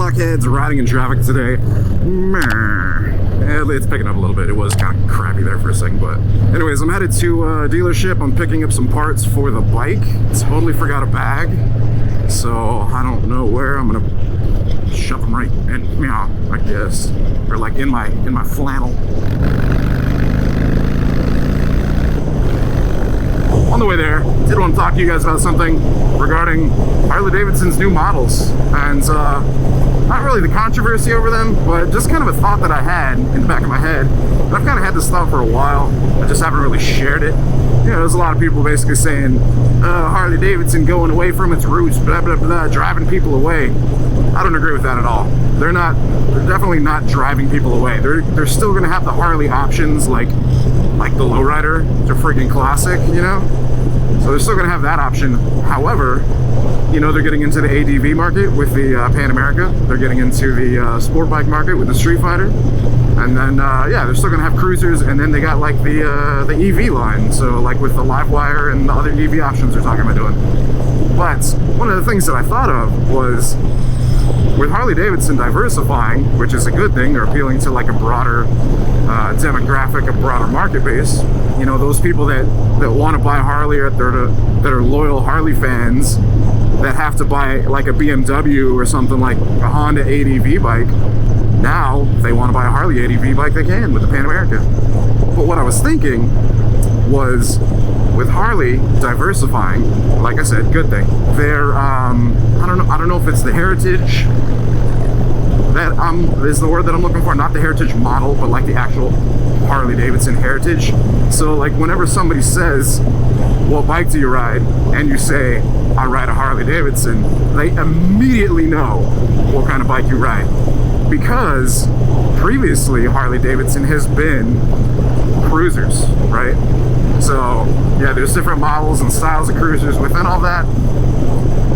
blockheads riding in traffic today. It's picking up a little bit. It was kind of crappy there for a second, but anyways, I'm headed to a dealership. I'm picking up some parts for the bike. Totally forgot a bag, so I don't know where. I'm gonna shove them right in, I guess, or like in my flannel. On the way there, did want to talk to you guys about something regarding Harley-Davidson's new models, and not really the controversy over them, but just kind of a thought that I had in the back of my head. And I've kind of had this thought for a while. I just haven't really shared it. You know, there's a lot of people basically saying Harley-Davidson going away from its roots, blah blah blah, driving people away. I don't agree with that at all. They're definitely not driving people away. They're still gonna have the Harley options like the Low Rider. It's a freaking classic, you know? So they're still gonna have that option. However, you know, they're getting into the ADV market with the Pan America. They're getting into the sport bike market with the Street Fighter. And then, yeah, they're still gonna have cruisers, and then they got like the EV line. So like with the Livewire and the other EV options they're talking about doing. But one of the things that I thought of was, with Harley-Davidson diversifying, which is a good thing, they're appealing to like a broader demographic, a broader market base. You know, those people that want to buy Harley, or that are loyal Harley fans, that have to buy like a BMW or something like a Honda ADV bike. Now, if they want to buy a Harley ADV bike, they can with the Pan America. But what I was thinking was, with Harley diversifying, like I said, good thing. They're I don't know if it's the heritage that is the word that I'm looking for, not the heritage model, but like the actual Harley-Davidson heritage. So like whenever somebody says, what bike do you ride? And you say, I ride a Harley-Davidson, they immediately know what kind of bike you ride. Because previously Harley-Davidson has been cruisers, right? So yeah, there's different models and styles of cruisers within all that.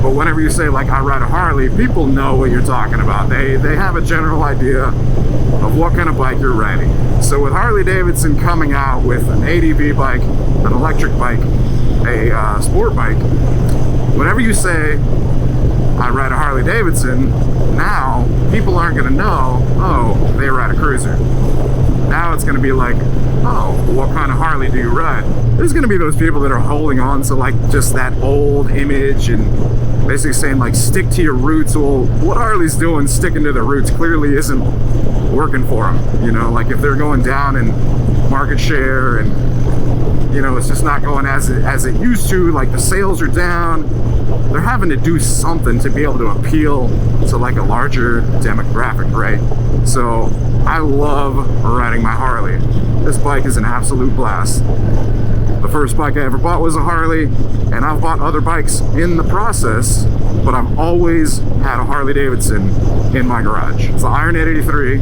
But whenever you say like I ride a Harley, people know what you're talking about. They have a general idea of what kind of bike you're riding. So with Harley-Davidson coming out with an ADV bike, an electric bike, a sport bike, whenever you say I ride a Harley-Davidson, now people aren't going to know, oh, they ride a cruiser. Now it's going to be like, oh, what kind of Harley do you ride? There's going to be those people that are holding on to like just that old image and basically saying like, stick to your roots. Well, what Harley's doing, sticking to their roots, clearly isn't working for them. You know, like if they're going down in market share and, you know, it's just not going as it used to, like the sales are down, they're having to do something to be able to appeal to like a larger demographic, right? So I love riding my Harley. This bike is an absolute blast. The first bike I ever bought was a Harley, and I've bought other bikes in the process, but I've always had a Harley-Davidson in my garage. It's the Iron 883,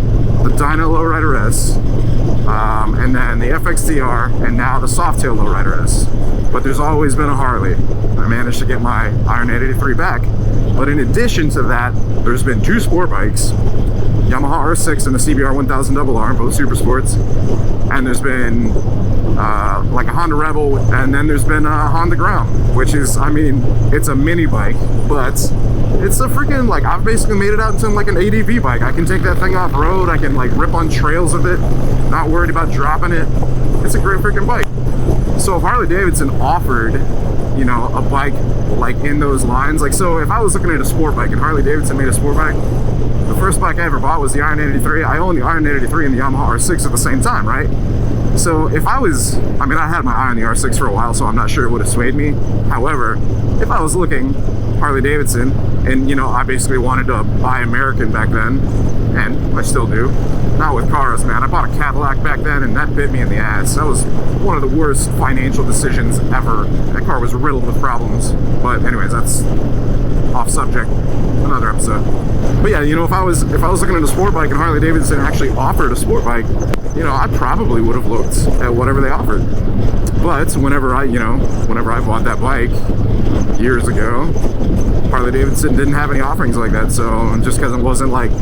the Dyna Low Rider S, and then the FXDR, and now the Softail Low Rider S. But there's always been a Harley. I managed to get my Iron 883 back. But in addition to that, there's been two sport bikes, Yamaha R6 and the CBR 1000 RR, both super sports. And there's been like a Honda Rebel, and then there's been a Honda Grom, which is, I mean, it's a mini bike, but it's a freaking, like, I've basically made it out into like an ADV bike. I can take that thing off road, I can like rip on trails of it, not worried about dropping it. It's a great freaking bike. So if Harley-Davidson offered, you know, a bike like in those lines, like, so if I was looking at a sport bike and Harley-Davidson made a sport bike, the first bike I ever bought was the Iron 883. I own the Iron 883 and the Yamaha R6 at the same time, right? So if I was, I mean, I had my eye on the R6 for a while, so I'm not sure it would have swayed me. However, if I was looking Harley-Davidson, and, you know, I basically wanted to buy American back then, and I still do. Not with cars, man. I bought a Cadillac back then, and that bit me in the ass. That was one of the worst financial decisions ever. That car was riddled with problems. But anyways, that's off subject. Another episode. But yeah, you know, if I was looking at a sport bike and Harley-Davidson actually offered a sport bike, you know, I probably would have looked at whatever they offered. But whenever I bought that bike years ago, Harley-Davidson didn't have any offerings like that, so just because it wasn't like,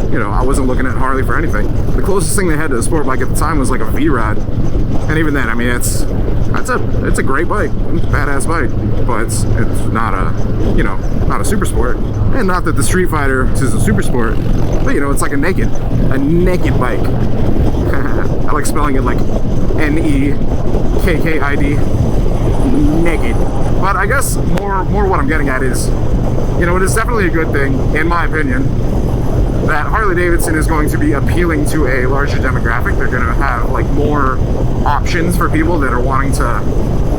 you know, I wasn't looking at Harley for anything. The closest thing they had to a sport bike at the time was like a V-Rod, and even then, I mean, it's a great bike, it's a badass bike, but it's not a, you know, not a super sport. And not that the Street Fighter is a super sport, but you know, it's like a naked bike. I like spelling it like N-E-K-K-I-D, naked. But I guess more what I'm getting at is, you know, it is definitely a good thing, in my opinion, that Harley-Davidson is going to be appealing to a larger demographic. They're going to have like more options for people that are wanting to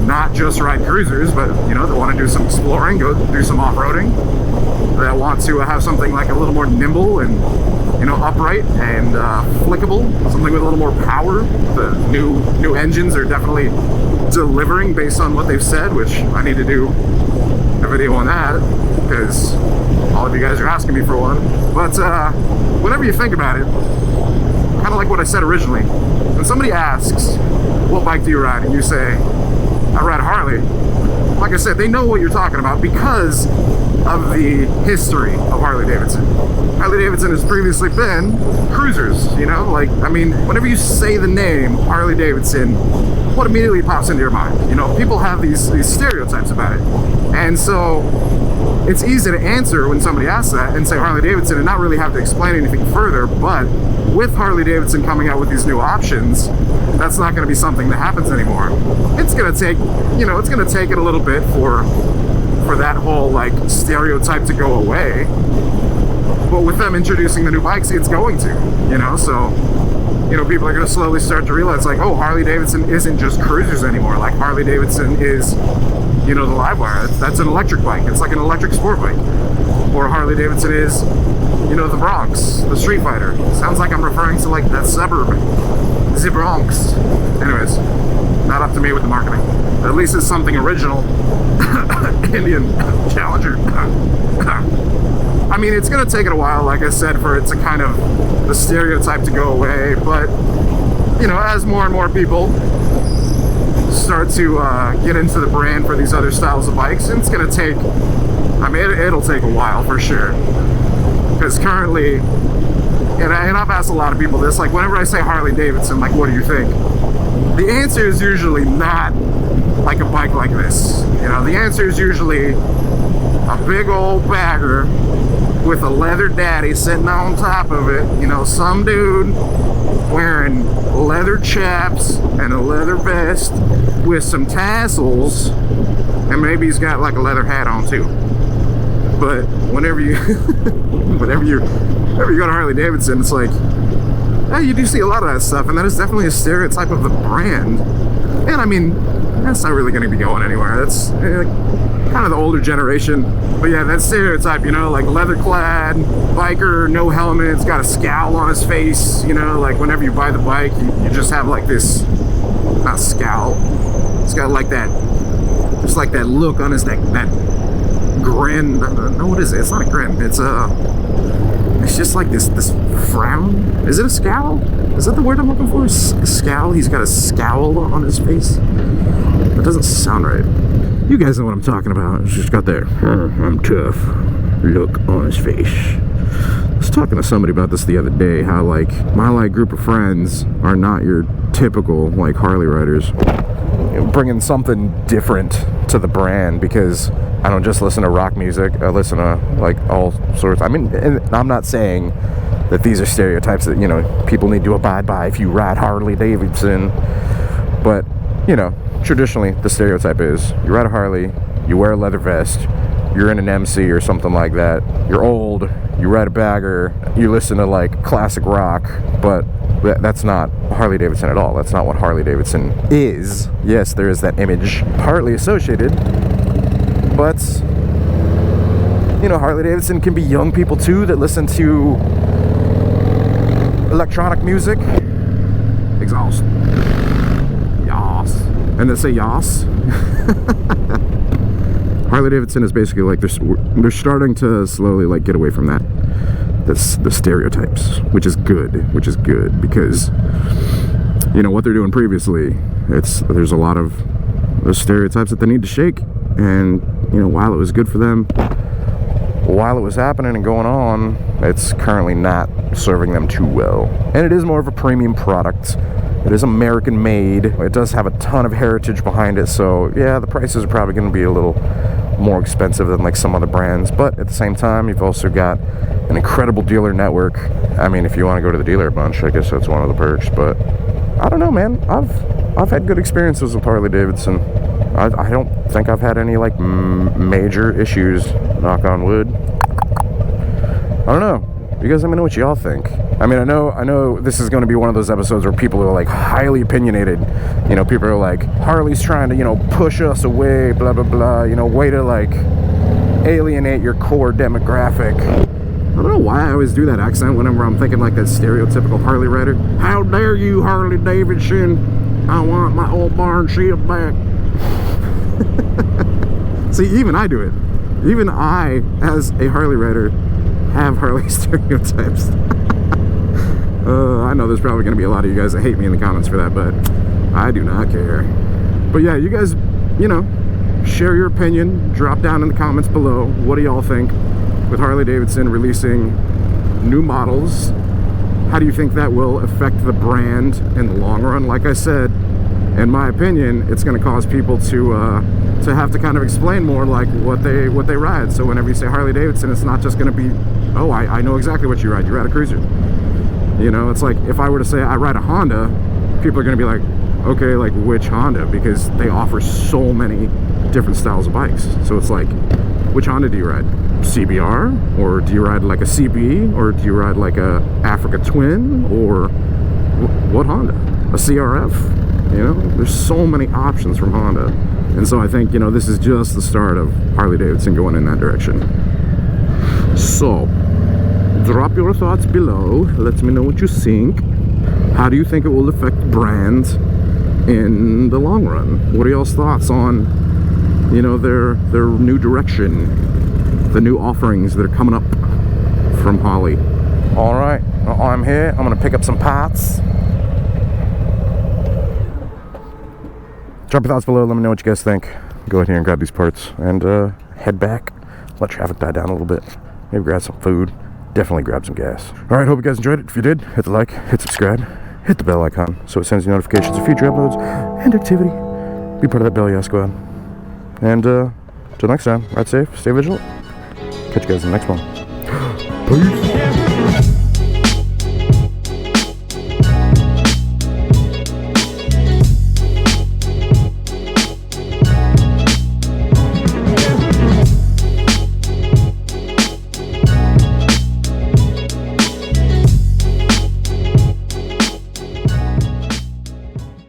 not just ride cruisers, but you know, they want to do some exploring, go do some off-roading, that want to have something like a little more nimble and, you know, upright and flickable, something with a little more power. The new engines are definitely delivering based on what they've said, which I need to do a video on that because all of you guys are asking me for one. But whenever you think about it, kind of like what I said originally, when somebody asks, what bike do you ride? And you say, I ride a Harley. Like I said, they know what you're talking about because of the history of Harley-Davidson. Harley-Davidson has previously been cruisers, you know? Like, I mean, whenever you say the name Harley-Davidson, what immediately pops into your mind? You know, people have these stereotypes about it. And so it's easy to answer when somebody asks that and say Harley-Davidson and not really have to explain anything further. But with Harley-Davidson coming out with these new options, that's not going to be something that happens anymore. It's going to take, you know, it's going to take it a little bit for that whole like stereotype to go away. But with them introducing the new bikes, it's going to, you know, so, you know, people are going to slowly start to realize like, oh, Harley-Davidson isn't just cruisers anymore. Like Harley-Davidson is, you know, the Livewire. That's an electric bike. It's like an electric sport bike. Or Harley-Davidson is, you know, the Bronx, the Street Fighter. Sounds like I'm referring to like that suburb, the Bronx. Anyways, not up to me with the marketing. At least it's something original. Indian Challenger. I mean, it's gonna take it a while, like I said, for it to kind of, the stereotype to go away, but, you know, as more and more people start to get into the brand for these other styles of bikes, and it's gonna take, I mean, it'll take a while for sure. Because currently, and I've asked a lot of people this, like whenever I say Harley-Davidson, like what do you think? The answer is usually not like a bike like this. You know, the answer is usually a big old bagger with a leather daddy sitting on top of it. You know, some dude wearing leather chaps and a leather vest with some tassels, and maybe he's got like a leather hat on too. But whenever you whenever you go to Harley-Davidson, it's like, yeah, you do see a lot of that stuff, and that is definitely a stereotype of the brand. And I mean, that's not really going to be going anywhere. That's kind of the older generation. But yeah, that stereotype, you know, like leather-clad biker, no helmet, it's got a scowl on his face. You know, like whenever you buy the bike, you just have like this, not scowl. It's got like that, just like that look on his neck, that grin. No, what is it? It's not a grin. It's just like this frown. Is it a scowl? Is that the word I'm looking for? Scowl? He's got a scowl on his face. That doesn't sound right. You guys know what I'm talking about. It's just got that I'm tough look on his face. I was talking to somebody about this the other day, how like my like group of friends are not your typical like Harley riders. Bringing something different to the brand, because I don't just listen to rock music. I listen to like all sorts. I mean, and I'm not saying that these are stereotypes that, you know, people need to abide by if you ride Harley-Davidson, but, you know, traditionally the stereotype is you ride a Harley, you wear a leather vest, you're in an MC or something like that, you're old, you ride a bagger, you listen to like classic rock, but that's not Harley-Davidson at all. That's not what Harley-Davidson is. Yes, there is that image partly associated, but, you know, Harley-Davidson can be young people too that listen to electronic music. Exhaust. Yas. And they say yas. Harley-Davidson is basically like they're starting to slowly like get away from that. The stereotypes, which is good because, you know, what they're doing previously, there's a lot of those stereotypes that they need to shake, and, you know, while it was good for them, while it was happening and going on, it's currently not serving them too well. And it is more of a premium product. It is American made. It does have a ton of heritage behind it, so yeah, the prices are probably going to be a little more expensive than like some other brands, but at the same time, you've also got an incredible dealer network. I mean, if you want to go to the dealer a bunch, I guess that's one of the perks, but I don't know, man. I've had good experiences with Harley-Davidson. I don't think I've had any like major issues, knock on wood. I don't know. You guys let me know what y'all think. I mean, I know this is going to be one of those episodes where people are like highly opinionated. You know, people are like, Harley's trying to, you know, push us away, blah, blah, blah. You know, way to like alienate your core demographic. I don't know why I always do that accent whenever I'm thinking like that stereotypical Harley rider. How dare you, Harley-Davidson? I want my old barn shield back. See, even I do it. Even I, as a Harley rider, have Harley stereotypes. I know there's probably going to be a lot of you guys that hate me in the comments for that, but I do not care. But yeah, you guys, you know, share your opinion. Drop down in the comments below. What do y'all think with Harley-Davidson releasing new models? How do you think that will affect the brand in the long run? Like I said, in my opinion, it's going to cause people to have to kind of explain more like what they ride. So whenever you say Harley-Davidson, it's not just going to be, oh, I know exactly what you ride. You ride a cruiser. You know, it's like if I were to say I ride a Honda, people are going to be like, okay, like which Honda? Because they offer so many different styles of bikes. So it's like, which Honda do you ride? CBR? Or do you ride like a CB? Or do you ride like a Africa Twin? Or what Honda? A CRF? You know, there's so many options from Honda. And so I think, you know, this is just the start of Harley-Davidson going in that direction. So, drop your thoughts below. Let me know what you think. How do you think it will affect the brand in the long run? What are y'all's thoughts on, you know, their new direction, the new offerings that are coming up from Harley? All right, I'm here. I'm gonna pick up some parts. Drop your thoughts below. Let me know what you guys think. Go ahead here and grab these parts and head back. Let traffic die down a little bit. Maybe grab some food. Definitely grab some gas. All right, hope you guys enjoyed it. If you did, hit the like, hit subscribe, hit the bell icon so it sends you notifications of future uploads and activity. Be part of that Bell Yeah Squad. And till next time, ride safe, stay vigilant. Catch you guys in the next one. Peace.